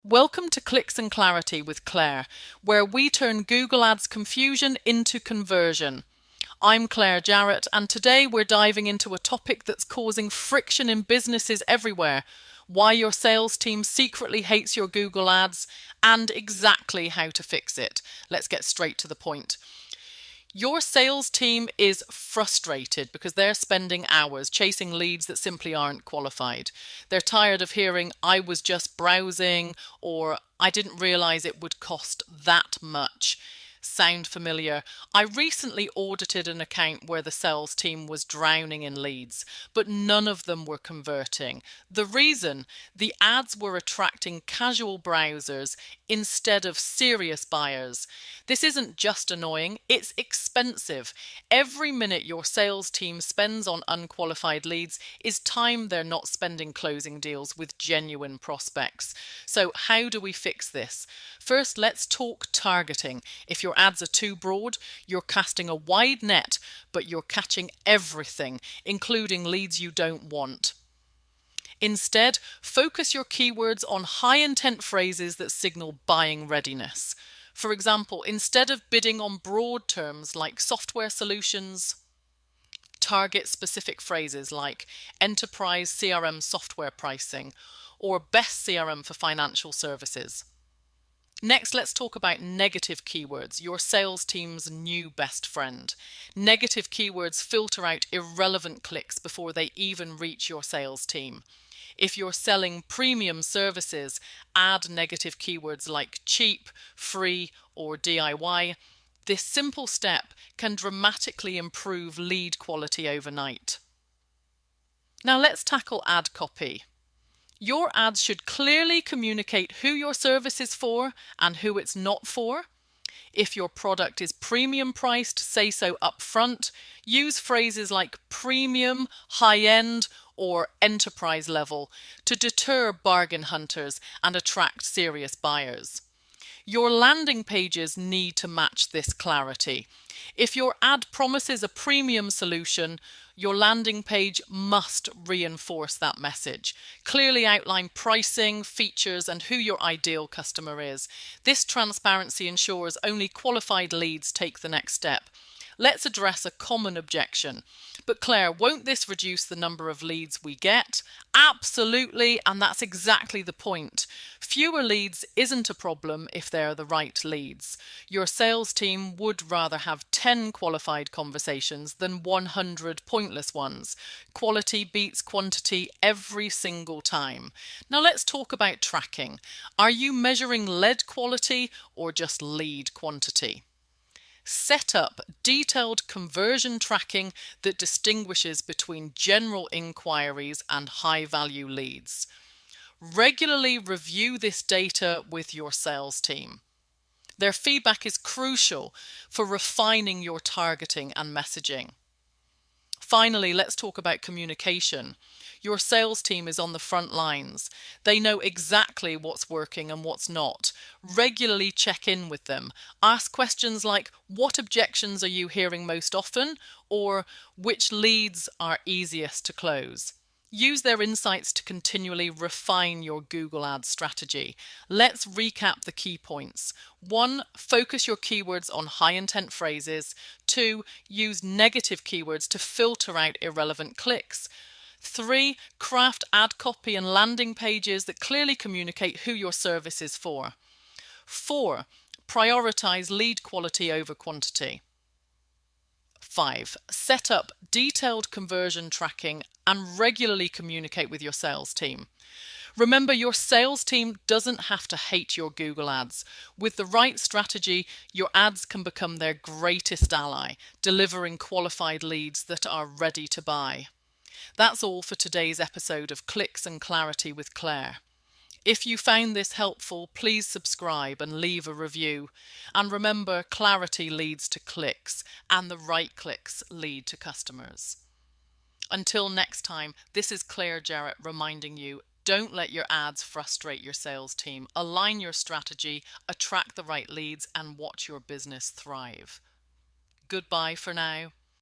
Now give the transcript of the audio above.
Welcome to Clicks and Clarity with Claire, where we turn Google Ads confusion into conversion. I'm Claire Jarrett, and today we're diving into a topic that's causing friction in businesses everywhere: why your sales team secretly hates your Google Ads, and exactly how to fix it. Let's get straight to the point. Your sales team is frustrated because they're spending hours chasing leads that simply aren't qualified. They're tired of hearing, "I was just browsing," or "I didn't realize it would cost that much." Sound familiar? I recently audited an account where the sales team was drowning in leads, but none of them were converting. The reason? The ads were attracting casual browsers instead of serious buyers. This isn't just annoying, it's expensive. Every minute your sales team spends on unqualified leads is time they're not spending closing deals with genuine prospects. So how do we fix this? First, let's talk targeting. If your ads are too broad, you're casting a wide net, but you're catching everything, including leads you don't want. Instead, focus your keywords on high-intent phrases that signal buying readiness. For example, instead of bidding on broad terms like software solutions, target specific phrases like enterprise CRM software pricing or best CRM for financial services. Next, let's talk about negative keywords, your sales team's new best friend. Negative keywords filter out irrelevant clicks before they even reach your sales team. If you're selling premium services, add negative keywords like cheap, free, or DIY. This simple step can dramatically improve lead quality overnight. Now let's tackle ad copy. Your ads should clearly communicate who your service is for and who it's not for. If your product is premium priced, say so up front. Use phrases like premium, high-end, or enterprise level to deter bargain hunters and attract serious buyers. Your landing pages need to match this clarity. If your ad promises a premium solution, your landing page must reinforce that message. Clearly outline pricing, features, and who your ideal customer is. This transparency ensures only qualified leads take the next step. Let's address a common objection. "But Claire, won't this reduce the number of leads we get?" Absolutely, and that's exactly the point. Fewer leads isn't a problem if they're the right leads. Your sales team would rather have 10 qualified conversations than 100 pointless ones. Quality beats quantity every single time. Now let's talk about tracking. Are you measuring lead quality or just lead quantity? Set up detailed conversion tracking that distinguishes between general inquiries and high-value leads. Regularly review this data with your sales team. Their feedback is crucial for refining your targeting and messaging. Finally, let's talk about communication. Your sales team is on the front lines. They know exactly what's working and what's not. Regularly check in with them. Ask questions like, "What objections are you hearing most often?" or "Which leads are easiest to close?" Use their insights to continually refine your Google Ads strategy. Let's recap the key points. 1. Focus your keywords on high-intent phrases. 2. Use negative keywords to filter out irrelevant clicks. 3. Craft ad copy and landing pages that clearly communicate who your service is for. 4. Prioritize lead quality over quantity. 5. Set up detailed conversion tracking and regularly communicate with your sales team. Remember, your sales team doesn't have to hate your Google Ads. With the right strategy, your ads can become their greatest ally, delivering qualified leads that are ready to buy. That's all for today's episode of Clicks and Clarity with Claire. If you found this helpful, please subscribe and leave a review. And remember, clarity leads to clicks, and the right clicks lead to customers. Until next time, this is Claire Jarrett reminding you, don't let your ads frustrate your sales team. Align your strategy, attract the right leads, and watch your business thrive. Goodbye for now.